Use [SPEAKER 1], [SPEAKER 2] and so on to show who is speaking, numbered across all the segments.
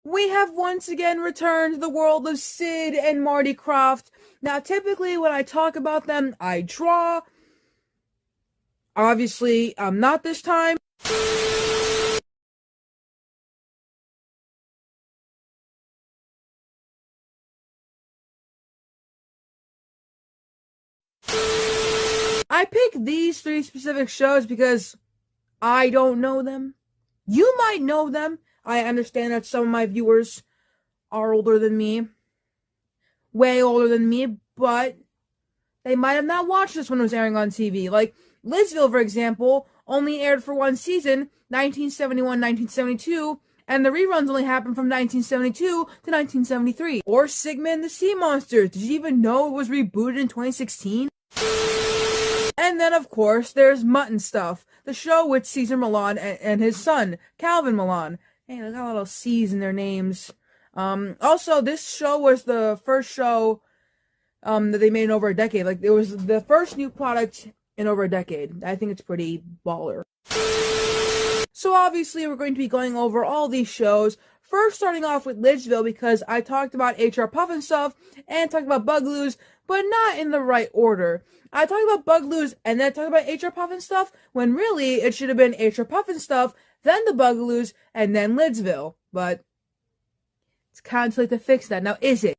[SPEAKER 1] We have once again returned to the world of Sid and Marty Krofft. Now, typically when I talk about them, I draw. Obviously, not this time. I picked these three specific shows because I don't know them. You might know them. I understand that some of my viewers are older than me. Way older than me, but they might have not watched this when it was airing on TV. Like, Lidsville, for example, only aired for one season, 1971-1972, and the reruns only happened from 1972 to 1973. Or Sigma and the Sea Monsters. Did you even know it was rebooted in 2016? And then, of course, there's Mutt and Stuff, the show with Caesar Milan and his son, Calvin Milan. Hey, they got a little C's in their names. Also, this show was the first show that they made in over a decade. Like, it was the first new product in over a decade. I think it's pretty baller. So obviously, we're going to be going over all these shows. First, starting off with Lidsville, because I talked about HR Puff and Stuff and talked about Bugaloos, but not in the right order. I talked about Bugaloos and then talked about HR Puff and Stuff, when really it should have been HR Puff and Stuff, then the Bugaloos, and then Lidsville. But it's kind of too late to fix that. Now, is it?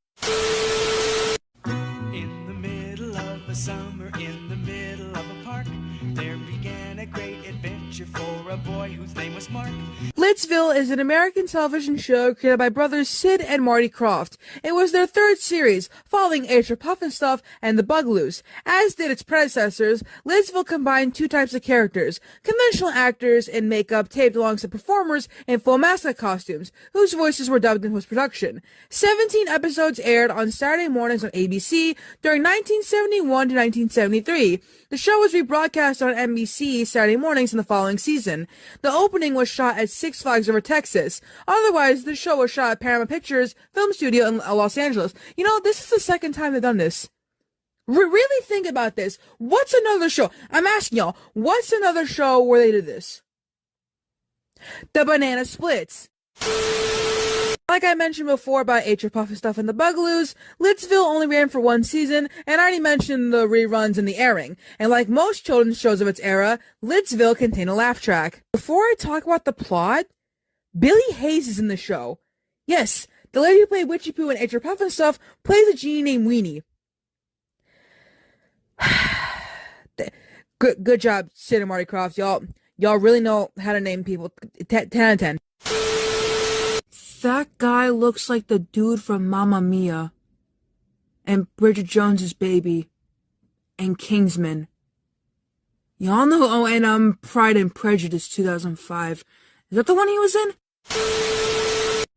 [SPEAKER 2] In the middle of a summer, in the middle of a park, there began a great adventure for a boy whose name was Mark.
[SPEAKER 1] Lidsville is an American television show created by brothers Sid and Marty Krofft. It was their third series, following HR Puff and Stuff and the Bugaloos. As did its predecessors, Lidsville combined two types of characters: conventional actors in makeup taped alongside performers in full mascot costumes, whose voices were dubbed in post-production. 17 episodes aired on Saturday mornings on ABC during 1971 to 1973. The show was rebroadcast on NBC Saturday mornings in the following season. The opening was shot at Six Flags Over Texas. Otherwise, the show was shot at Paramount Pictures Film Studio in Los Angeles. You know, this is the second time they've done this. Really think about this. What's another show? I'm asking y'all, what's another show where they did this? The Banana Splits. Like I mentioned before about HR Puff and Stuff and the Bugaloos, Lidsville only ran for one season, and I already mentioned the reruns and the airing. And like most children's shows of its era, Lidsville contained a laugh track. Before I talk about the plot, Billy Hayes is in the show. Yes, the lady who played Witchy Poo and HR Puff and Stuff plays a genie named Weenie. Good job, Sid and Marty Krofft. Y'all really know how to name people. 10 out of 10. That guy looks like the dude from Mamma Mia, and Bridget Jones's Baby, and Kingsman. Y'all know, oh, and Pride and Prejudice 2005. Is that the one he was in?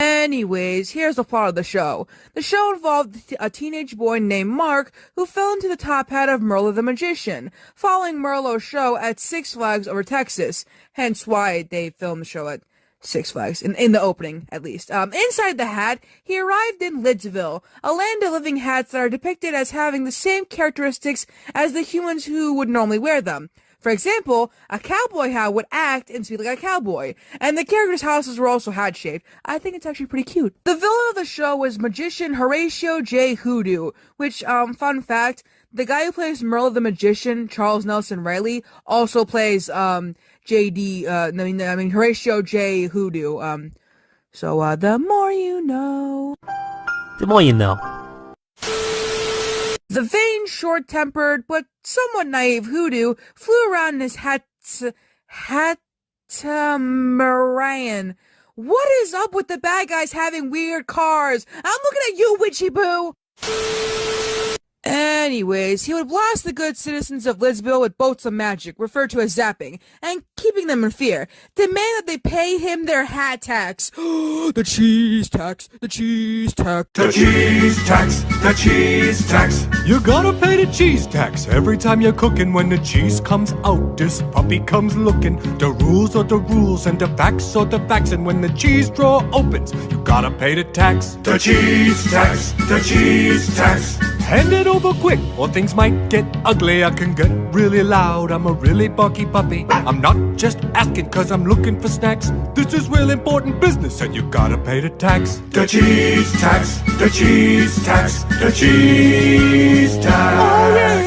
[SPEAKER 1] Anyways, here's the plot of the show. The show involved a teenage boy named Mark who fell into the top hat of Merle the Magician, following Merlot's show at Six Flags Over Texas, hence why they filmed the show at Six Flags, in the opening, at least. Inside the hat, he arrived in Lidsville, a land of living hats that are depicted as having the same characteristics as the humans who would normally wear them. For example, a cowboy hat would act and speak like a cowboy, and the characters' houses were also hat-shaped. I think it's actually pretty cute. The villain of the show was magician Horatio J. Hoodoo, which, fun fact, the guy who plays Merle the Magician, Charles Nelson Riley, also plays, Horatio J. Hoodoo. So, the more you know.
[SPEAKER 3] The more you know.
[SPEAKER 1] The vain, short-tempered, but somewhat naive Hoodoo flew around in his Hatamaran. What is up with the bad guys having weird cars? I'm looking at you, Witchy Boo! Anyways, he would blast the good citizens of Lidsville with bolts of magic, referred to as zapping, and keeping them in fear, demand that they pay him their hat tax. The cheese tax, the cheese tax.
[SPEAKER 4] The cheese tax, the cheese tax. You gotta pay the cheese tax every time you're cooking. When the cheese comes out, this puppy comes looking. The rules are the rules and the facts are the facts. And when the cheese drawer opens, you gotta pay the tax. The cheese tax, the cheese tax. Hand it over quick, or things might get ugly. I can get really loud, I'm a really barky puppy. I'm not just asking cause I'm looking for snacks. This is real important business and you gotta pay the tax. The cheese tax, the cheese tax, the cheese tax. Oh yeah!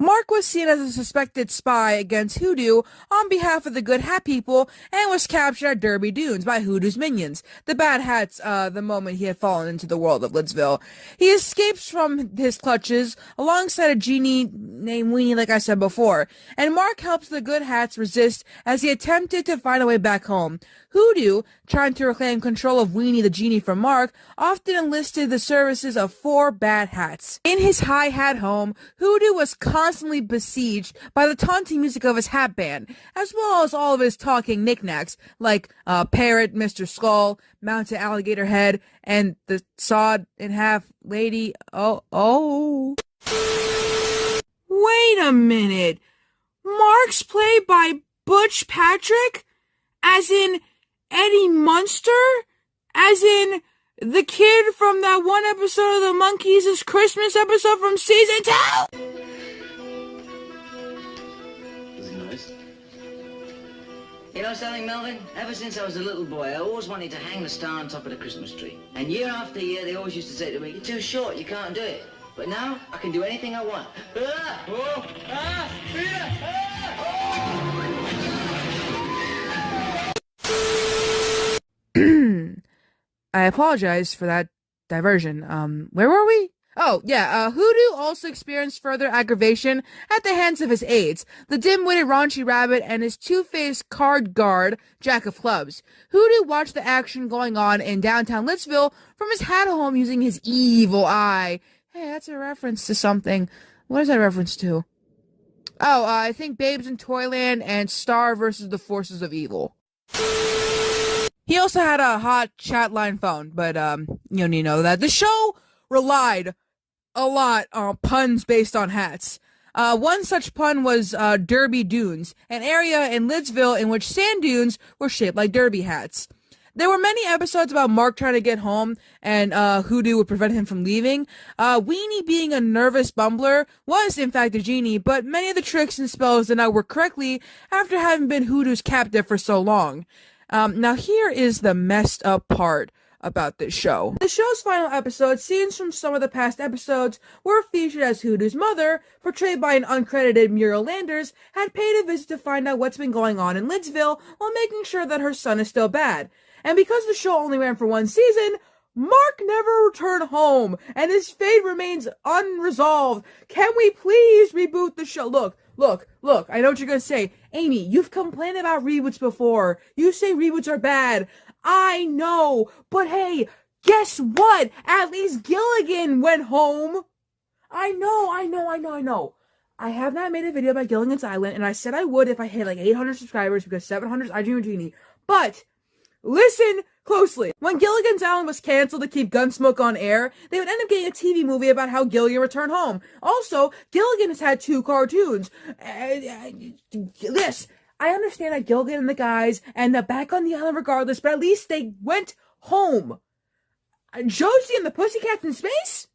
[SPEAKER 1] Mark was seen as a suspected spy against Hoodoo on behalf of the Good Hat people and was captured at Derby Dunes by Hoodoo's minions, the Bad Hats, the moment he had fallen into the world of Lidsville. He escapes from his clutches alongside a genie named Weenie, like I said before, and Mark helps the Good Hats resist as he attempted to find a way back home. Hoodoo, trying to reclaim control of Weenie the genie from Mark, often enlisted the services of 4 Bad Hats. In his high hat home, Hoodoo was constantly besieged by the taunting music of his hat band, as well as all of his talking knickknacks, like Parrot, Mr. Skull, Mounted Alligator Head, and the sawed in half lady. Oh. Wait a minute. Mark's played by Butch Patrick? As in Eddie Munster? As in the kid from that one episode of the Monkees' Christmas episode from season 2?
[SPEAKER 5] Is it nice? You know something, Melvin? Ever since I was a little boy, I always wanted to hang the star on top of the Christmas tree. And year after year, they always used to say to me, "You're too short, you can't do it." But now, I can do anything I want.
[SPEAKER 1] I apologize for that diversion. Where were we? Oh, yeah, Hoodoo also experienced further aggravation at the hands of his aides, the dim-witted Raunchy Rabbit and his two-faced card guard, Jack of Clubs. Hoodoo watched the action going on in downtown Lidsville from his hat home using his evil eye. Hey, that's a reference to something. What is that a reference to? Oh, I think Babes in Toyland and Star versus the Forces of Evil. He also had a hot chat line phone, but, you don't need to know that. The show relied a lot on puns based on hats. One such pun was, Derby Dunes, an area in Lidsville in which sand dunes were shaped like derby hats. There were many episodes about Mark trying to get home, and Hoodoo would prevent him from leaving. Weenie, being a nervous bumbler, was in fact a genie, but many of the tricks and spells did not work correctly after having been Hoodoo's captive for so long. Now here is the messed up part about this show. The show's final episode, scenes from some of the past episodes were featured as Hoodoo's mother, portrayed by an uncredited Muriel Landers, had paid a visit to find out what's been going on in Lidsville while making sure that her son is still bad. And because the show only ran for 1 season, Mark never returned home, and his fate remains unresolved. Can we please reboot the show? Look, I know what you're gonna say. Amy, you've complained about reboots before. You say reboots are bad. I know, but hey, guess what? At least Gilligan went home. I know. I have not made a video about Gilligan's Island, and I said I would if I hit like 800 subscribers because 700 is I Dream of Genie. But listen closely. When Gilligan's Island was canceled to keep Gunsmoke on air, they would end up getting a TV movie about how Gilligan returned home. Also, Gilligan has had 2 cartoons. I understand that Gilligan and the guys end up back on the island regardless, but at least they went home. Josie and the Pussycats in space?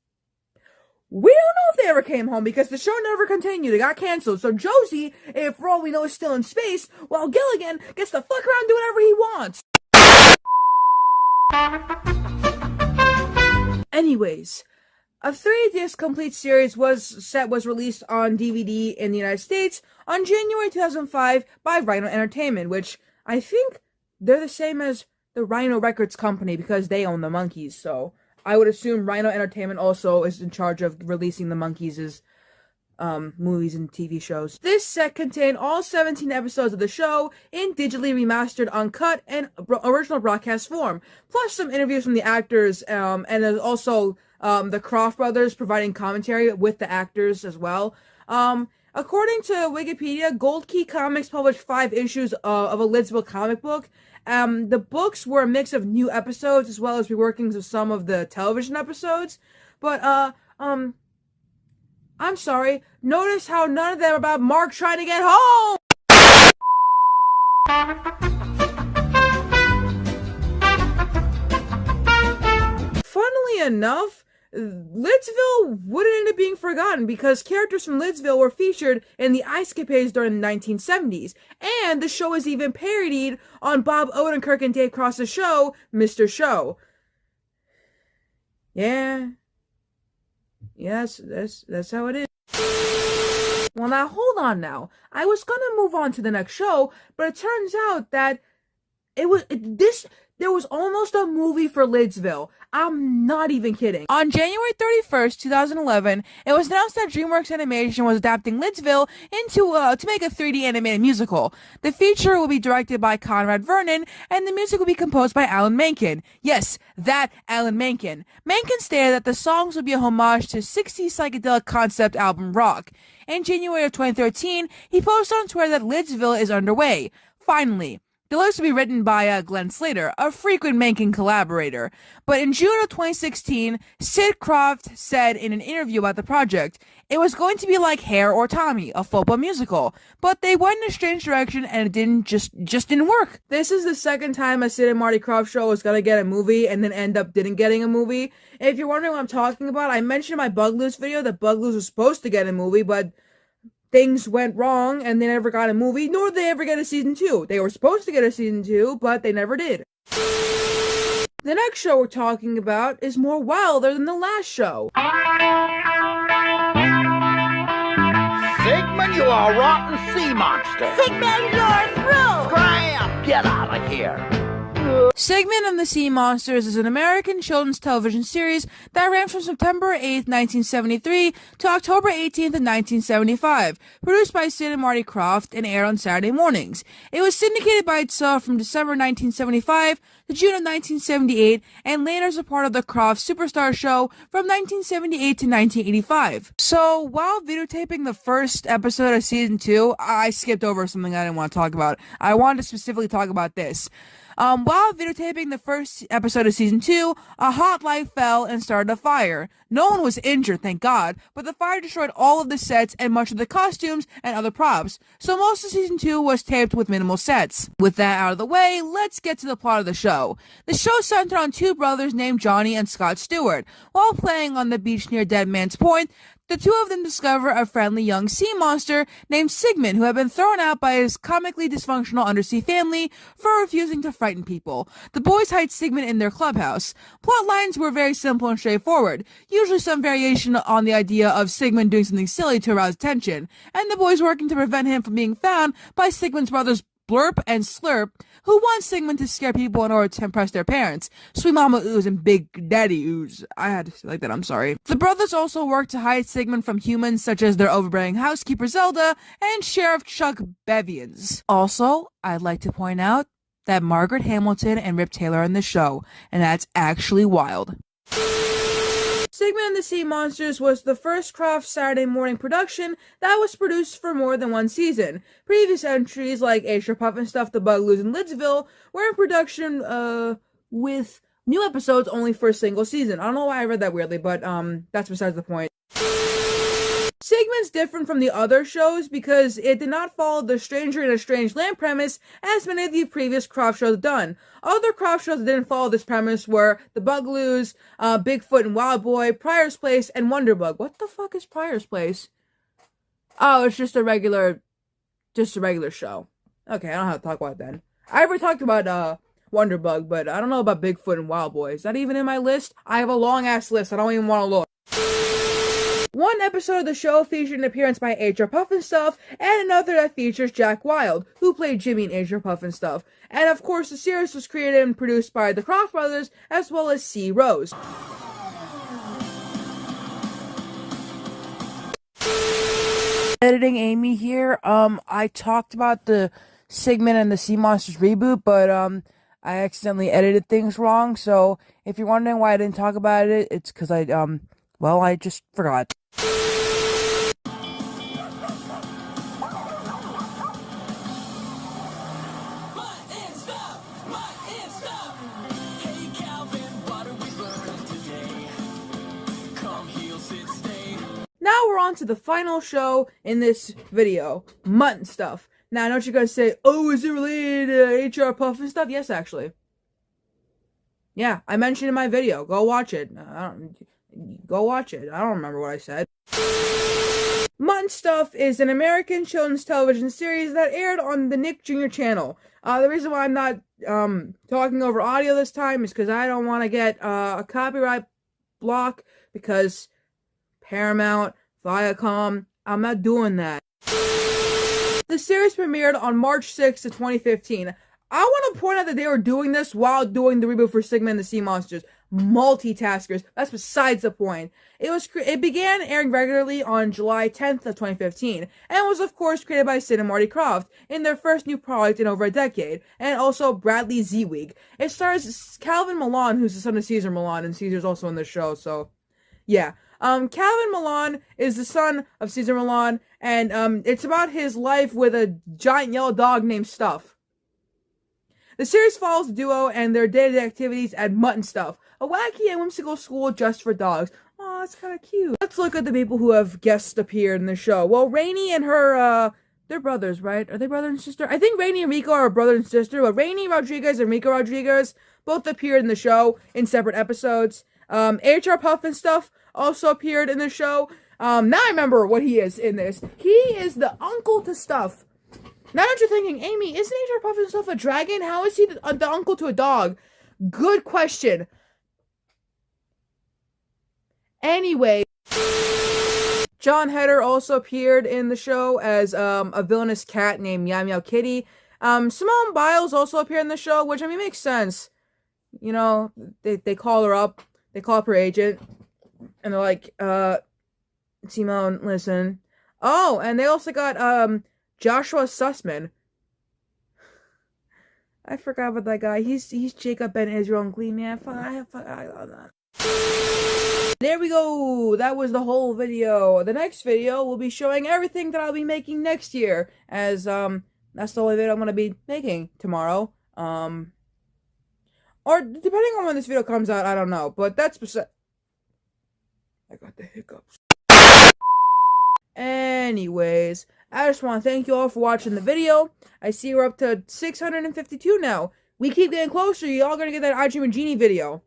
[SPEAKER 1] We don't know if they ever came home because the show never continued. It got canceled. So Josie, if for all we know, is still in space, while Gilligan gets to fuck around and do whatever he wants. Anyways, a 3-disc complete series was released on DVD in the United States on January 2005 by Rhino Entertainment, which I think they're the same as the Rhino Records company because they own the Monkees, so I would assume Rhino Entertainment also is in charge of releasing the Monkees' movies and TV shows. This set contained all 17 episodes of the show in digitally remastered, uncut, and original broadcast form, plus some interviews from the actors, and there's also the Krofft brothers providing commentary with the actors as well. According to Wikipedia, Gold Key Comics published 5 issues of a Lidsville comic book. The books were a mix of new episodes as well as reworkings of some of the television episodes. But, I'm sorry, notice how none of them are about Mark trying to get home! Funnily enough, Lidsville wouldn't end up being forgotten because characters from Lidsville were featured in the Ice Capades during the 1970s, and the show is even parodied on Bob Odenkirk and Dave Cross's show, Mr. Show. Yeah. Yes, that's how it is. Well, now, hold on now. I was gonna move on to the next show, but it turns out that there was almost a movie for Lidsville. I'm not even kidding. On January 31st, 2011, it was announced that DreamWorks Animation was adapting Lidsville to make a 3D animated musical. The feature will be directed by Conrad Vernon, and the music will be composed by Alan Menken. Yes, that Alan Menken. Menken stated that the songs will be a homage to 60s psychedelic concept album Rock. In January of 2013, he posted on Twitter that Lidsville is underway. Finally. The lyrics will be written by Glenn Slater, a frequent Menken collaborator. But in June of 2016, Sid Krofft said in an interview about the project, it was going to be like Hair or Tommy, a football musical. But they went in a strange direction and it just didn't work. This is the second time a Sid and Marty Krofft show was gonna get a movie and then end up didn't getting a movie. If you're wondering what I'm talking about, I mentioned in my Bug Loose video that Bug Loose was supposed to get a movie, but things went wrong and they never got a movie, nor did they ever get a season 2. They were supposed to get a season 2, but they never did. The next show we're talking about is more wilder than the last show.
[SPEAKER 6] Sigmund, you are a rotten sea monster.
[SPEAKER 7] Sigmund, you're through!
[SPEAKER 6] Scram! Get out of here.
[SPEAKER 1] Sigmund and the Sea Monsters is an American children's television series that ran from September 8th, 1973 to October 18th, 1975, produced by Sid and Marty Krofft and aired on Saturday mornings. It was syndicated by itself from December 1975 to June of 1978, and later as a part of the Krofft Superstar Show from 1978 to 1985. So, while videotaping the first episode of Season 2, I skipped over something I didn't want to talk about. I wanted to specifically talk about this. While videotaping the first episode of Season 2, a hot light fell and started a fire. No one was injured, thank God, but the fire destroyed all of the sets and much of the costumes and other props, so most of Season 2 was taped with minimal sets. With that out of the way, let's get to the plot of the show. The show centered on two brothers named Johnny and Scott Stewart. While playing on the beach near Dead Man's Point, the two of them discover a friendly young sea monster named Sigmund, who had been thrown out by his comically dysfunctional undersea family for refusing to frighten people. The boys hide Sigmund in their clubhouse. Plot lines were very simple and straightforward, usually some variation on the idea of Sigmund doing something silly to arouse attention, and the boys working to prevent him from being found by Sigmund's brothers Blurp and Slurp, who want Sigmund to scare people in order to impress their parents. Sweet Mama Ooze and Big Daddy Ooze. I had to say like that, I'm sorry. The brothers also work to hide Sigmund from humans such as their overbearing housekeeper Zelda and Sheriff Chuck Bevians. Also, I'd like to point out that Margaret Hamilton and Rip Taylor are in the show, and that's actually wild. Sigmund and the Sea Monsters was the first Krofft Saturday morning production that was produced for more than one season. Previous entries like Extra Puff and Stuff, The Bug Loose, and Lidsville were in production with new episodes only for a single season. I don't know why I read that weirdly, but that's besides the point. Sigmund's different from the other shows because it did not follow the Stranger in a Strange Land premise as many of the previous Krofft shows done. Other Krofft shows that didn't follow this premise were The Bugaloos, Bigfoot and Wild Boy, Pryor's Place, and Wonderbug. What the fuck is Pryor's Place? Oh, it's just a regular show. Okay, I don't have to talk about it then. I already talked about Wonderbug, but I don't know about Bigfoot and Wild Boy. Is that even in my list? I have a long ass list. I don't even want to look. One episode of the show featured an appearance by H.R. Pufnstuf, and another that features Jack Wilde, who played Jimmy in H.R. Pufnstuf. And of course, the series was created and produced by the Krofft brothers, as well as C. Rose. Editing Amy here. I talked about the Sigmund and the Sea Monsters reboot, but I accidentally edited things wrong. So if you're wondering why I didn't talk about it, it's because I just forgot. Now we're on to the final show in this video, Mutt and Stuff. Now I know what you're gonna say, oh, is it related to H.R. Pufnstuf? Yes, actually. Yeah, I mentioned in my video. Go watch it. Go watch it. I don't remember what I said. Mutt and Stuff is an American children's television series that aired on the Nick Jr. channel. The reason why I'm not talking over audio this time is because I don't want to get a copyright block, because Paramount, Viacom, I'm not doing that. The series premiered on March 6th of 2015. I want to point out that they were doing this while doing the reboot for Sigma and the Sea Monsters. Multitaskers. That's besides the point. It began airing regularly on July 10th of 2015, and was of course created by Sid and Marty Krofft in their first new product in over a decade, and also Bradley Zewig. It stars Calvin Milan, who's the son of Caesar Milan, and Caesar's also in the show, so yeah. Calvin Milan is the son of Caesar Milan, and it's about his life with a giant yellow dog named Stuff. The series follows the duo and their day-to-day activities at Mutt and Stuff, a wacky and whimsical school just for dogs. Aw, that's kind of cute. Let's look at the people who have guest appeared in the show. Well, Rainey and her, they're brothers, right? Are they brother and sister? I think Rainey and Rico are brother and sister, but Rainey Rodriguez and Rico Rodriguez both appeared in the show in separate episodes. HR Puff and Stuff also appeared in the show. Now I remember what he is in this. He is the uncle to Stuff. Now that you're thinking, Amy, isn't HR Puff and Stuff a dragon? How is he the uncle to a dog? Good question. Anyway, John Heder also appeared in the show as a villainous cat named Meow Meow Kitty. Simone Biles also appeared in the show, which, I mean, makes sense. You know, they call her up. They call up her agent. And they're like, Simone, listen. Oh, and they also got Joshua Sussman. I forgot about that guy. He's Jacob Ben Israel and Glee, man. I forgot that. There we go. That was the whole video. The next video will be showing everything that I'll be making next year, as that's the only video I'm gonna be making tomorrow. Or depending on when this video comes out, I don't know. But that's beside. I got the hiccups. Anyways, I just want to thank you all for watching the video. I see we're up to 652 now. We keep getting closer. Y'all gonna get that I Dream of Genie video.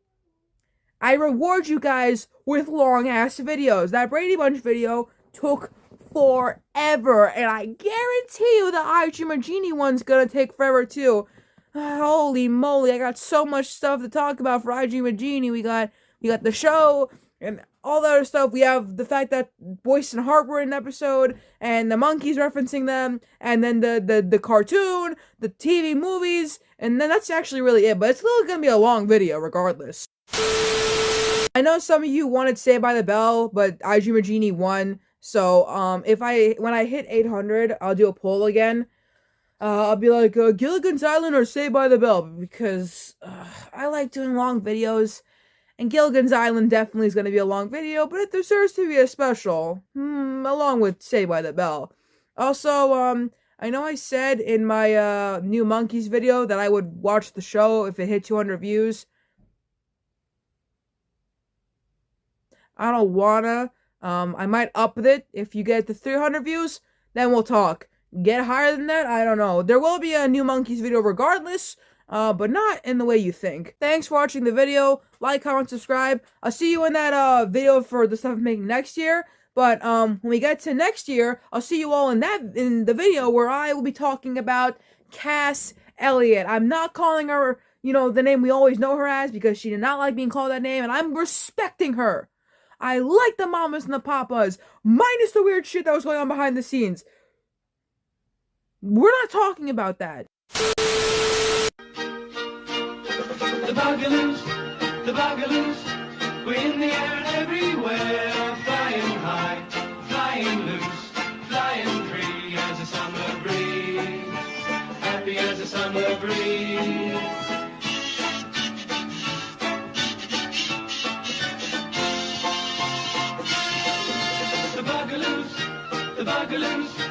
[SPEAKER 1] I reward you guys with long-ass videos. That Brady Bunch video took forever, and I guarantee you the I Dream of Genie one's gonna take forever too. Holy moly, I got so much stuff to talk about for I Dream of Genie. We got the show, and all the other stuff. We have the fact that Boyce and Hart were in an episode, and the monkeys referencing them, and then the cartoon, the TV movies, and then that's actually really it. But it's still gonna be a long video regardless. I know some of you wanted Saved by the Bell, but I Dream of Genie won. So when I hit 800, I'll do a poll again. I'll be like, Gilligan's Island or Saved by the Bell, because I like doing long videos. And Gilligan's Island definitely is going to be a long video, but it deserves to be a special, along with Saved by the Bell. Also, I know I said in my New Monkeys video that I would watch the show if it hit 200 views. I don't wanna. I might up it if you get to 300 views, then we'll talk. Get higher than that? I don't know. There will be a New Monkeys video regardless, but not in the way you think. Thanks for watching the video. Like, comment, subscribe. I'll see you in that video for the stuff I'm making next year. But when we get to next year, I'll see you all in the video where I will be talking about Cass Elliot. I'm not calling her, the name we always know her as, because she did not like being called that name, and I'm respecting her. I like the mamas and the papas, minus the weird shit that was going on behind the scenes. We're not talking about that.
[SPEAKER 2] The Bugaloos, we're in the air and everywhere, flying high, flying loose, flying free as a summer breeze, happy as a summer breeze. The Bugaloos,